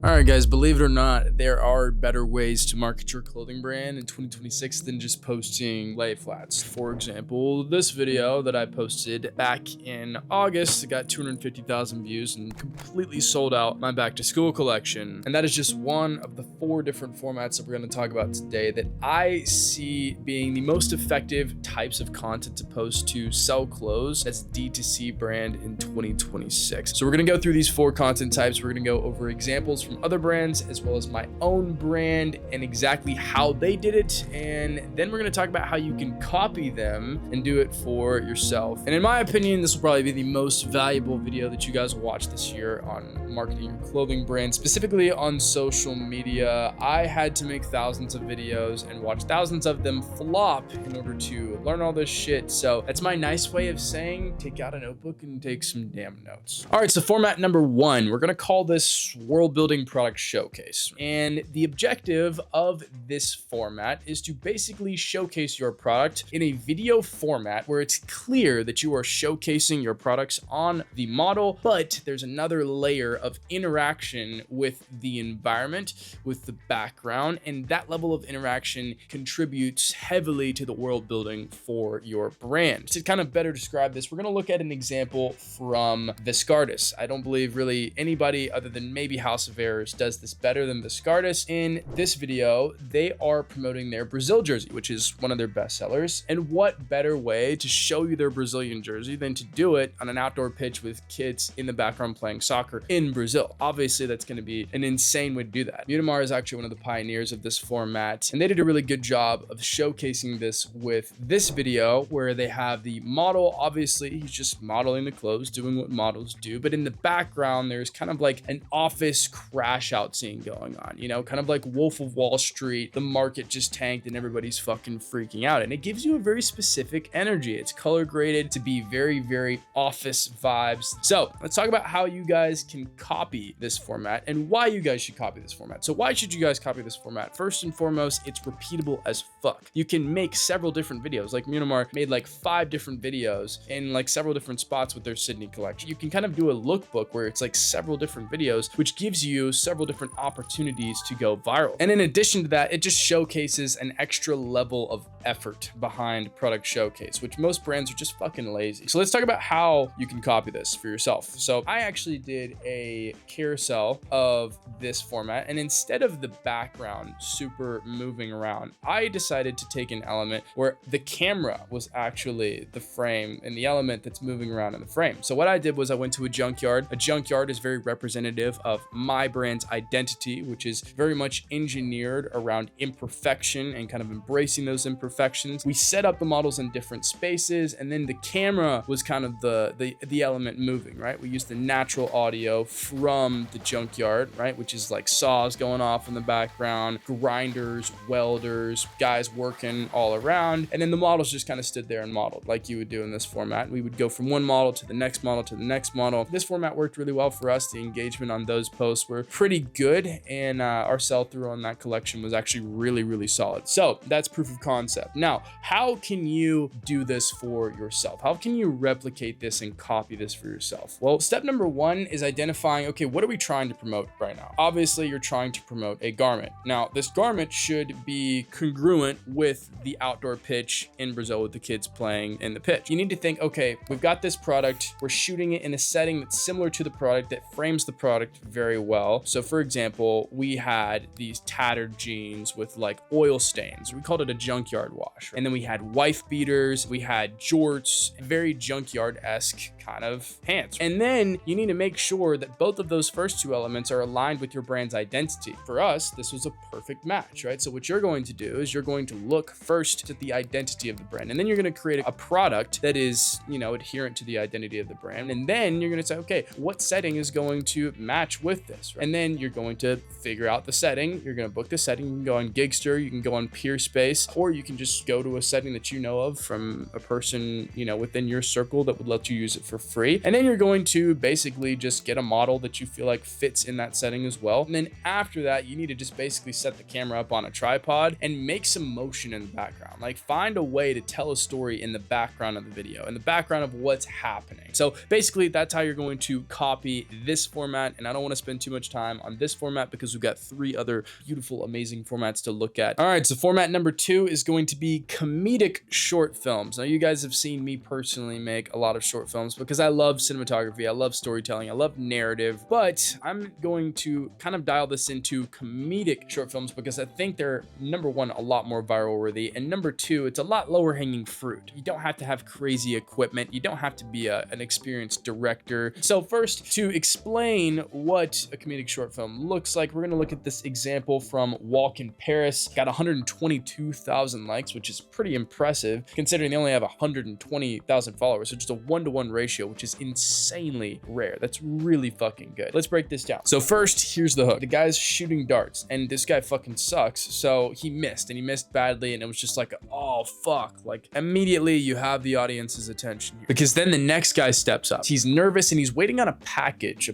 All right, guys, believe it or not, there are better ways to market your clothing brand in 2026 than just posting lay flats. For example, this video that I posted back in August got 250,000 views and completely sold out my back to school collection. And that is just one of the 4 different formats that we're going to talk about today that I see being the most effective types of content to post to sell clothes as a D2C brand in 2026. So we're going to go through these 4 content types. We're going to go over examples from other brands as well as my own brand and exactly how they did it, and then we're going to talk about how you can copy them and do it for yourself. And in my opinion, this will probably be the most valuable video that you guys will watch this year on marketing your clothing brand, specifically on social media. I had to make thousands of videos and watch thousands of them flop in order to learn all this shit. So that's my nice way of saying take out a notebook and take some damn notes. All right, so format number 1, we're going to call this world building product showcase. And the objective of this format is to basically showcase your product in a video format where it's clear that you are showcasing your products on the model, but there's another layer of interaction with the environment, with the background, and that level of interaction contributes heavily to the world building for your brand. To kind of better describe this, we're going to look at an example from Viscardis. I don't believe really anybody other than maybe House of Errors does this better than Viscardis. In this video, they are promoting their Brazil jersey, which is one of their best sellers. And what better way to show you their Brazilian jersey than to do it on an outdoor pitch with kids in the background playing soccer in Brazil? Obviously, that's going to be an insane way to do that. Unimar is actually one of the pioneers of this format, and they did a really good job of showcasing this with this video where they have the model. Obviously, he's just modeling the clothes, doing what models do, but in the background, there's kind of like an office crash out scene going on, you know, kind of like Wolf of Wall Street. The market just tanked and everybody's fucking freaking out, and it gives you a very specific energy. It's color graded to be very, very office vibes. So let's talk about how you guys can copy this format and why you guys should copy this format. So why should you guys copy this format? First and foremost, it's repeatable as fuck. You can make several different videos. Like Unimar made like 5 different videos in like several different spots with their Sydney collection. You can kind of do a lookbook where it's like several different videos, which gives you several different opportunities to go viral. And in addition to that, it just showcases an extra level of effort behind product showcase, which most brands are just fucking lazy. So let's talk about how you can copy this for yourself. So I actually did a carousel of this format, and instead of the background super moving around, I decided to take an element where the camera was actually the frame and the element that's moving around in the frame. So what I did was I went to a junkyard. A junkyard is very representative of my brand's identity, which is very much engineered around imperfection and kind of embracing those imperfections. We set up the models in different spaces, and then the camera was kind of the element moving, right? We used the natural audio from the junkyard, right? Which is like saws going off in the background, grinders, welders, guys working all around. And then the models just kind of stood there and modeled like you would do in this format. We would go from one model to the next model to the next model. This format worked really well for us. The engagement on those posts were pretty good, and our sell-through on that collection was actually really, really solid. So that's proof of concept. Now, how can you do this for yourself? How can you replicate this and copy this for yourself? Well, step number 1 is identifying, okay, what are we trying to promote right now? Obviously, you're trying to promote a garment. Now, this garment should be congruent with the outdoor pitch in Brazil with the kids playing in the pitch. You need to think, okay, we've got this product. We're shooting it in a setting that's similar to the product, that frames the product very well. So for example, we had these tattered jeans with like oil stains. We called it a junkyard wash. And then we had wife beaters, we had jorts, very junkyard-esque kind of pants. And then you need to make sure that both of those first 2 elements are aligned with your brand's identity. For us, this was a perfect match, right? So what you're going to do is you're going to look first at the identity of the brand, and then you're going to create a product that is, you know, adherent to the identity of the brand. And then you're going to say, okay, what setting is going to match with this, right? And then you're going to figure out the setting. You're going to book the setting. You can go on Gigster, you can go on Peerspace, or you can just go to a setting that you know of from a person, you know, within your circle that would let you use it for free. And then you're going to basically just get a model that you feel like fits in that setting as well. And then after that, you need to just basically set the camera up on a tripod and make some motion in the background. Like find a way to tell a story in the background of the video, in the background of what's happening. So basically that's how you're going to copy this format. And I don't want to spend too much much time on this format because we've got 3 other beautiful, amazing formats to look at. All right, so format number 2 is going to be comedic short films. Now, you guys have seen me personally make a lot of short films because I love cinematography, I love storytelling, I love narrative, but I'm going to kind of dial this into comedic short films because I think they're, number 1, a lot more viral worthy, and number 2, it's a lot lower hanging fruit. You don't have to have crazy equipment, you don't have to be an experienced director. So first, to explain what a comedic short film looks like, we're going to look at this example from Walk in Paris. Got 122,000 likes, which is pretty impressive considering they only have 120,000 followers. So just a 1-to-1 ratio, which is insanely rare. That's really fucking good. Let's break this down. So first, here's the hook. The guy's shooting darts and this guy fucking sucks. So he missed, and he missed badly, and it was just like, oh fuck. Like immediately you have the audience's attention here, because then the next guy steps up. He's nervous and he's waiting on a package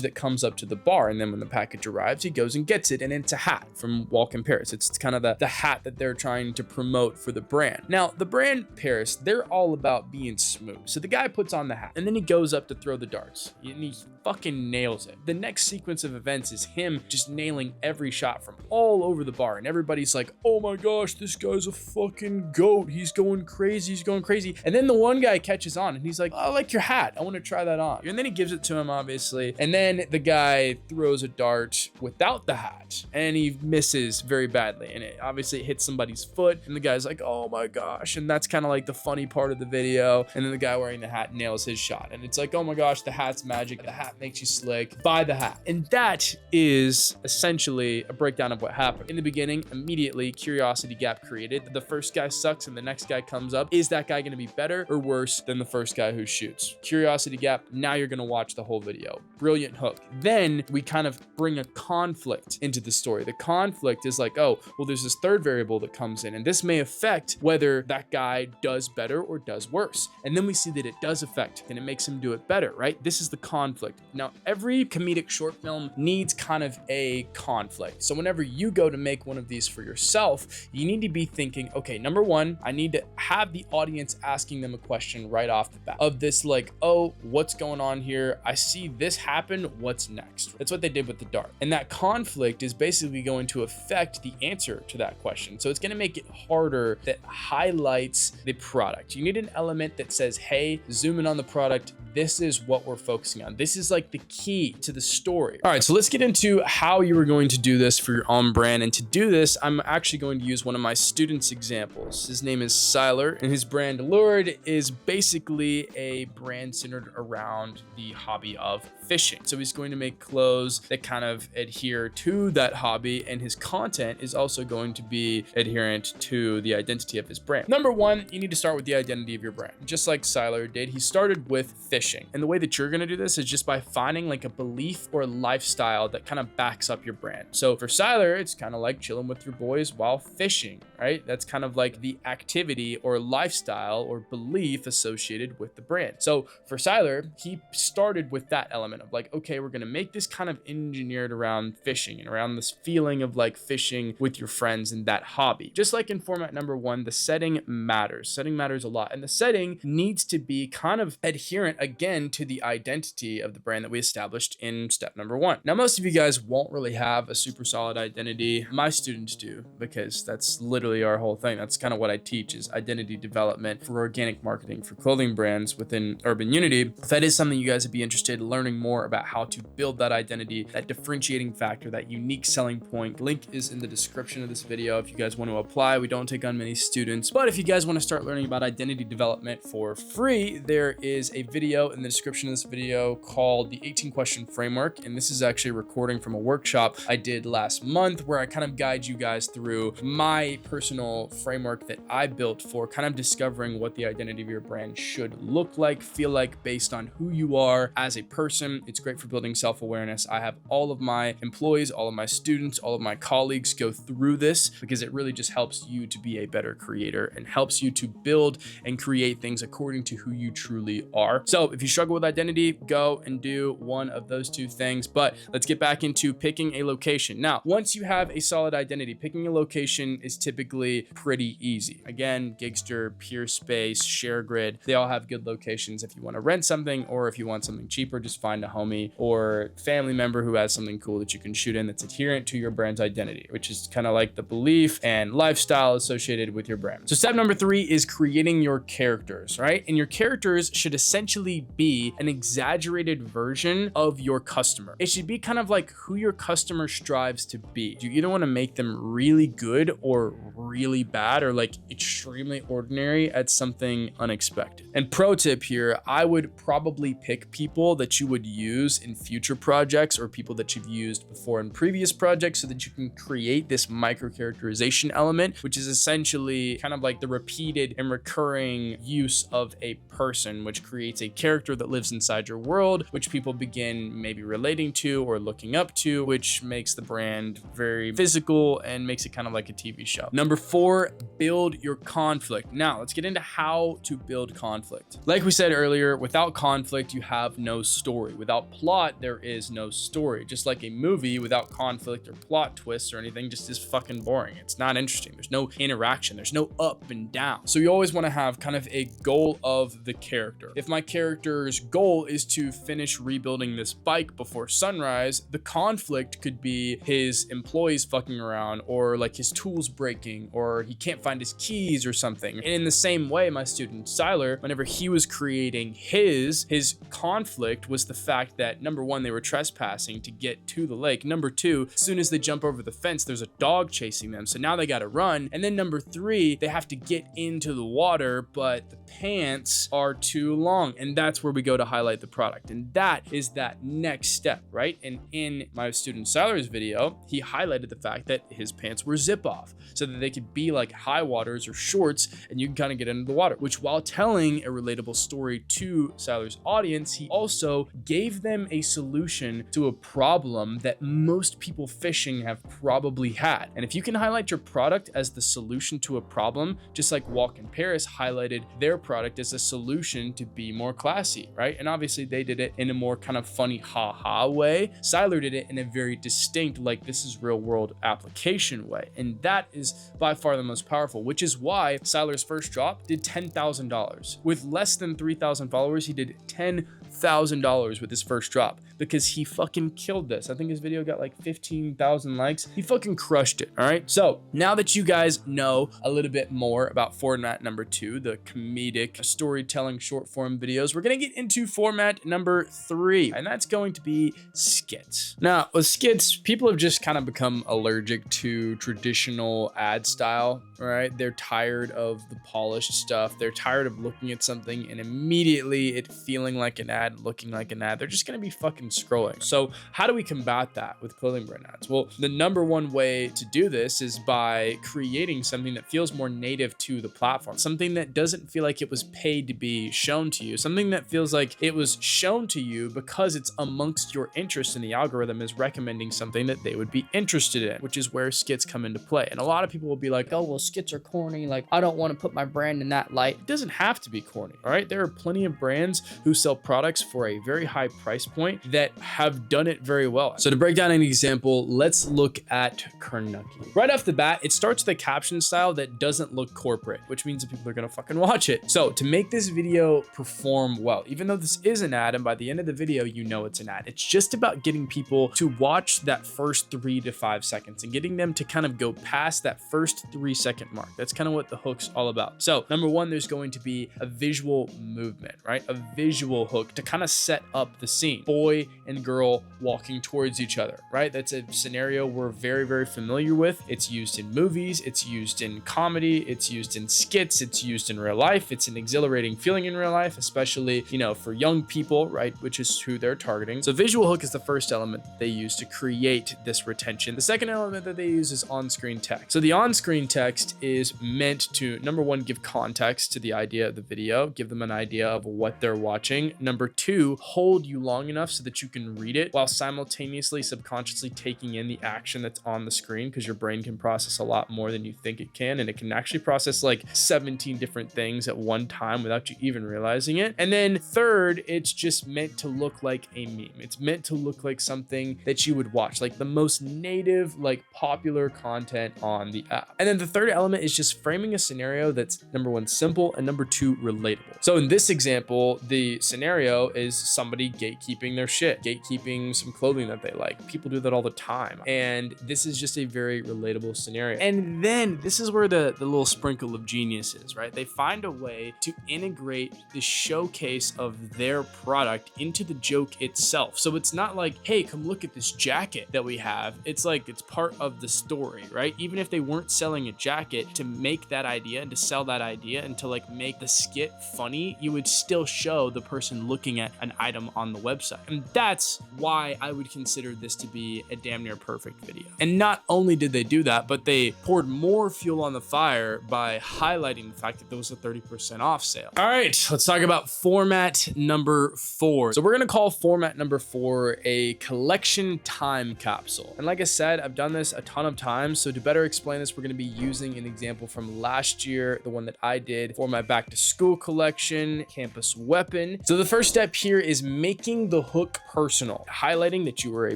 that comes up to the bar, and then when the package arrives, he goes and gets it, and it's a hat from Walk in Paris. It's kind of the hat that they're trying to promote for the brand. Now, the brand Paris, they're all about being smooth. So the guy puts on the hat, and then he goes up to throw the darts, and he fucking nails it. The next sequence of events is him just nailing every shot from all over the bar, and everybody's like, oh my gosh, this guy's a fucking goat. He's going crazy. He's going crazy. And then the one guy catches on, and he's like, I like your hat. I want to try that on. And then he gives it to him, obviously. And then the guy throws a dart without the hat, and he misses very badly. And it obviously hits somebody's foot, and the guy's like, oh my gosh. And that's kind of like the funny part of the video. And then the guy wearing the hat nails his shot. And it's like, oh my gosh, the hat's magic. The hat makes you slick. Buy the hat. And that is essentially a breakdown of what happened. In the beginning, immediately, curiosity gap created. The first guy sucks, and the next guy comes up. Is that guy going to be better or worse than the first guy who shoots? Curiosity gap. Now you're going to watch the whole video. Brilliant hook. Then we kind of bring a conflict into the story. The conflict is like, oh, well, there's this third variable that comes in, and this may affect whether that guy does better or does worse. And then we see that it does affect, and it makes him do it better, right? This is the conflict. Now, every comedic short film needs kind of a conflict. So whenever you go to make one of these for yourself, you need to be thinking, okay, number 1, I need to have the audience asking them a question right off the bat of this, like, oh, what's going on here? I see this happen. What's next? That's what they did with the dart. And that conflict is basically going to affect the answer to that question. So it's going to make it harder, that highlights the product. You need an element that says, hey, zoom in on the product. This is what we're focusing on. This is like the key to the story. All right, so let's get into how you are going to do this for your own brand. And to do this, I'm actually going to use one of my students' examples. His name is Siler, and his brand Lured is basically a brand centered around the hobby of fishing. So he's going to make clothes that kind of adhere to that hobby, and his content is also going to be adherent to the identity of his brand. Number 1, you need to start with the identity of your brand. Just like Siler did, he started with fishing. And the way that you're going to do this is just by finding like a belief or a lifestyle that kind of backs up your brand. So for Siler, it's kind of like chilling with your boys while fishing, right? That's kind of like the activity or lifestyle or belief associated with the brand. So for Siler, he started with that element of like, okay, we're going to make this kind of engineered around fishing and around this feeling of like fishing with your friends and that hobby. Just like in format number 1, the setting matters. Setting matters a lot. And the setting needs to be kind of adherent again to the identity of the brand that we established in step number 1. Now, most of you guys won't really have a super solid identity. My students do, because that's literally our whole thing. That's kind of what I teach, is identity development for organic marketing for clothing brands within Urban Unity. If that is something you guys would be interested in learning more about how to build that identity, that differentiating factor, that unique selling point, link is in the description of this video. If you guys want to apply, we don't take on many students, but if you guys want to start learning about identity development for free, there is a video in the description of this video called the 18 question framework. And this is actually a recording from a workshop I did last month where I kind of guide you guys through my personal framework that I built for kind of discovering what the identity of your brand should look like, feel like, based on who you are as a person. It's great for building self-awareness. I have all of my employees, all of my students, all of my colleagues go through this because it really just helps you to be a better creator and helps you to build and create things according to who you truly are. So if you struggle with identity, go and do one of those 2 things. But let's get back into picking a location. Now, once you have a solid identity, picking a location is typically pretty easy. Again, Gigster, Peerspace, ShareGrid, they all have good locations. If you want to rent something or if you want something cheaper, just find a homie or family member who has something cool that you can shoot in that's adherent to your brand's identity, which is kind of like the belief and lifestyle associated with your brand. So step number 3 is creating your characters, right? And your characters should essentially be an exaggerated version of your customer. It should be kind of like who your customer strives to be. You either want to make them really good or really bad, or like extremely ordinary at something unexpected. And pro tip here, I would probably pick people that you would use in future projects or people that you've used before in previous projects so that you can create this micro characterization element, which is essentially kind of like the repeated and recurring use of a person, which creates a character that lives inside your world, which people begin maybe relating to or looking up to, which makes the brand very physical and makes it kind of like a TV show. Number 4, build your conflict. Now let's get into how to build conflict. Like we said earlier, without conflict, you have no story. Without plot, there is no story. Just like a movie without conflict or plot twists or anything just is fucking boring. It's not interesting. There's no interaction. There's no up and down. So you always want to have kind of a goal of the character. If my character's goal is to finish rebuilding this bike before sunrise, the conflict could be his employees fucking around, or like his tools breaking, or he can't find his keys or something. And in the same way, my student Siler, whenever he was creating his conflict was the fact that number 1, they were trespassing to get to the lake. Number 2, as soon as they jump over the fence, there's a dog chasing them. So now they got to run. And then number 3, they have to get into the water, but the pants are too long. And that's where we go to highlight the product. And that is that next step, right? And in my student Siler's video, he highlighted the fact that his pants were zip off so that they could be like high waters or shorts and you can kind of get into the water, which while telling a relatable story to Siler's audience, he also gave them a solution to a problem that most people fishing have probably had. And if you can highlight your product as the solution to a problem, just like Walk in Paris highlighted their product as a solution to be more classy, right? And obviously they did it in a more kind of funny ha-ha way. Siler did it in a very distinct, like this is real world application way. And that is by far the most powerful, which is why Siler's first drop did $10,000. With less than 3,000 followers, he did $10,000 with his first drop because he fucking killed this. I think his video got like 15,000 likes. He fucking crushed it. All right. So now that you guys know a little bit more about format number 2, the comedic storytelling short form videos, we're going to get into format number 3, and that's going to be skits. Now with skits, people have just kind of become allergic to traditional ad style, right? They're tired of the polished stuff. They're tired of looking at something and immediately it feeling like an ad, looking like an ad. They're just going to be fucking scrolling. So how do we combat that with clothing brand ads? Well, the number 1 way to do this is by creating something that feels more native to the platform, something that doesn't feel like it was paid to be shown to you, something that feels like it was shown to you because it's amongst your interest and the algorithm is recommending something that they would be interested in, which is where skits come into play. And a lot of people will be like, oh, well, skits are corny. Like, I don't want to put my brand in that light. It doesn't have to be corny. All right. There are plenty of brands who sell products for a very high price point that have done it very well. So to break down an example, let's look at Comedic. Right off the bat, it starts with a caption style that doesn't look corporate, which means that people are going to fucking watch it. So to make this video perform well, even though this is an ad and by the end of the video, you know it's an ad, it's just about getting people to watch that first 3 to 5 seconds and getting them to kind of go past that first 3-second mark. That's kind of what the hook's all about. So number 1, there's going to be a visual movement, right? A visual hook to kind of set up the scene. Boy and girl walking towards each other, right? That's a scenario we're very, very familiar with. It's used in movies, it's used in comedy, it's used in skits, it's used in real life. It's an exhilarating feeling in real life, especially, you know, for young people, right? Which is who they're targeting. So visual hook is the first element that they use to create this retention. The second element that they use is on-screen text. So the on-screen text is meant to, number 1, give context to the idea of the video, give them an idea of what they're watching. Number 2, hold you long enough so that you can read it while simultaneously subconsciously taking in the action that's on the screen, because your brain can process a lot more than you think it can, and it can actually process like 17 different things at one time without you even realizing it. And then third, it's just meant to look like a meme. It's meant to look like something that you would watch, like the most native, like popular content on the app. And then the third element is just framing a scenario that's number 1, simple, and number 2, relatable. So in this example, the scenario is somebody gatekeeping their shit, gatekeeping some clothing that they like. People do that all the time. And this is just a very relatable scenario. And then this is where the little sprinkle of genius is, right? They find a way to integrate the showcase of their product into the joke itself. So it's not like, hey, come look at this jacket that we have. It's like, it's part of the story, right? Even if they weren't selling a jacket, to make that idea and to sell that idea and to like make the skit funny, you would still show the person looking at an item on the website. And that's why I would consider this to be a damn near perfect video. And not only did they do that, but they poured more fuel on the fire by highlighting the fact that there was a 30% off sale. All right, let's talk about format number 4. So we're gonna call format number 4 a collection time capsule. And like I said, I've done this a ton of times. So to better explain this, we're gonna be using an example from last year, the one that I did for my back to school collection, Campus Weapon. So the first step here is making the hook personal, highlighting that you were a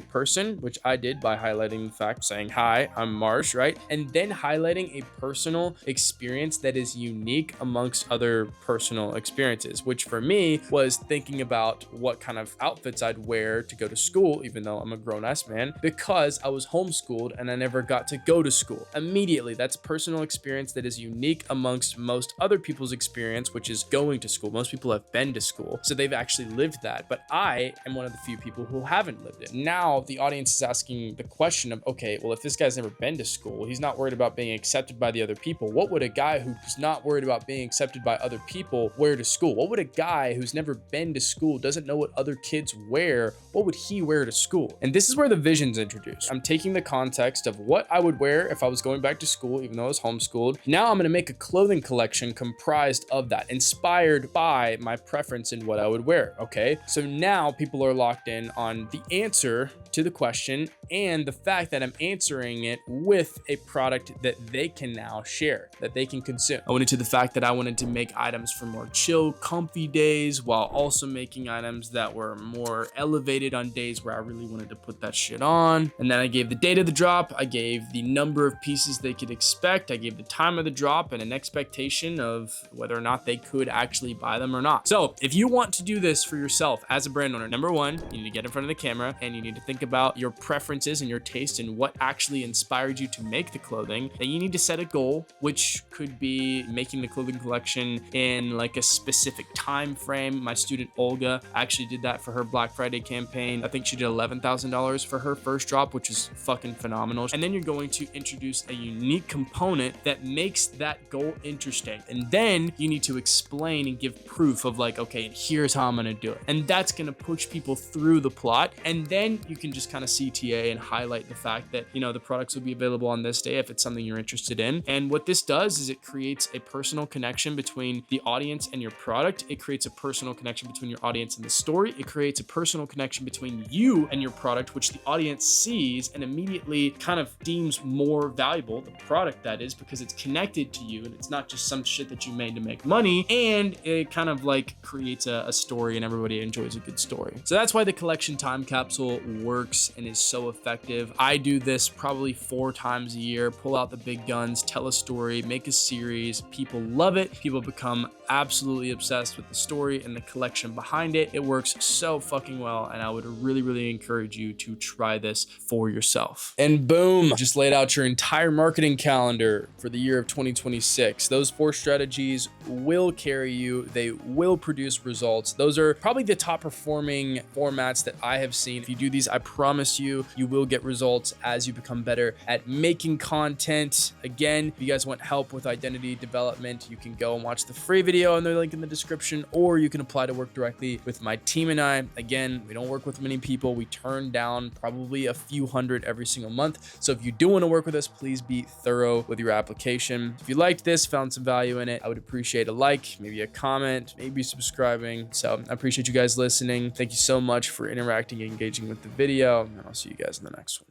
person, which I did by highlighting the fact saying, hi, I'm Marsh, right? And then highlighting a personal experience that is unique amongst other personal experiences, which for me was thinking about what kind of outfits I'd wear to go to school, even though I'm a grown-ass man, because I was homeschooled and I never got to go to school. Immediately, that's a personal experience that is unique amongst most other people's experience, which is going to school. Most people have been to school, so they've actually lived that. But I am one of the few people who haven't lived it. Now the audience is asking the question of, okay, well, if this guy's never been to school, he's not worried about being accepted by the other people. What would a guy who's not worried about being accepted by other people wear to school? What would a guy who's never been to school, doesn't know what other kids wear, what would he wear to school? And this is where the vision's introduced. I'm taking the context of what I would wear if I was going back to school, even though I was homeschooled. Now I'm gonna make a clothing collection comprised of that, inspired by my preference in what I would wear, okay? So now people are locked in on the answer to the question and the fact that I'm answering it with a product that they can now share, that they can consume. I went into the fact that I wanted to make items for more chill, comfy days while also making items that were more elevated on days where I really wanted to put that shit on. And then I gave the date of the drop, I gave the number of pieces they could expect, I gave the time of the drop and an expectation of whether or not they could actually buy them or not. So if you want to do this for yourself as a brand owner, number one, you need to get in front of the camera and you need to think about your preferences and your taste and what actually inspired you to make the clothing. Then you need to set a goal, which could be making the clothing collection in like a specific time frame. My student Olga actually did that for her Black Friday campaign. I think she did $11,000 for her first drop, which is fucking phenomenal. And then you're going to introduce a unique component that makes that goal interesting. And then you need to explain and give proof of like, okay, here's how I'm gonna do it. And that's gonna push people through the plot. And then you can just kind of CTA and highlight the fact that, you know, the products will be available on this day if it's something you're interested in. And what this does is it creates a personal connection between the audience and your product. It creates a personal connection between your audience and the story. It creates a personal connection between you and your product, which the audience sees and immediately kind of deems more valuable, the product that is, because it's connected to you and it's not just some shit that you made to make money. And it kind of like creates a story and everybody enjoys a good story. So that's why the collection time capsule works and is so effective. I do this probably 4 times a year, pull out the big guns, tell a story, make a series. People love it. People become absolutely obsessed with the story and the collection behind it. It works so fucking well. And I would really encourage you to try this for yourself. And boom, just laid out your entire marketing calendar for the year of 2026. Those 4 strategies will carry you. They will produce results. Those are probably the top performing formats that I have seen. If you do these, I promise you, you will get results as you become better at making content. Again, if you guys want help with identity development, you can go and watch the free video and the link in the description, or you can apply to work directly with my team and I. Again, we don't work with many people. We turn down probably a few hundred every single month. So if you do want to work with us, please be thorough with your application. If you liked this, found some value in it, I would appreciate a like, maybe a comment, maybe subscribing. So I appreciate you guys listening. Thank you so much for interacting and engaging with the video, and I'll see you guys in the next one.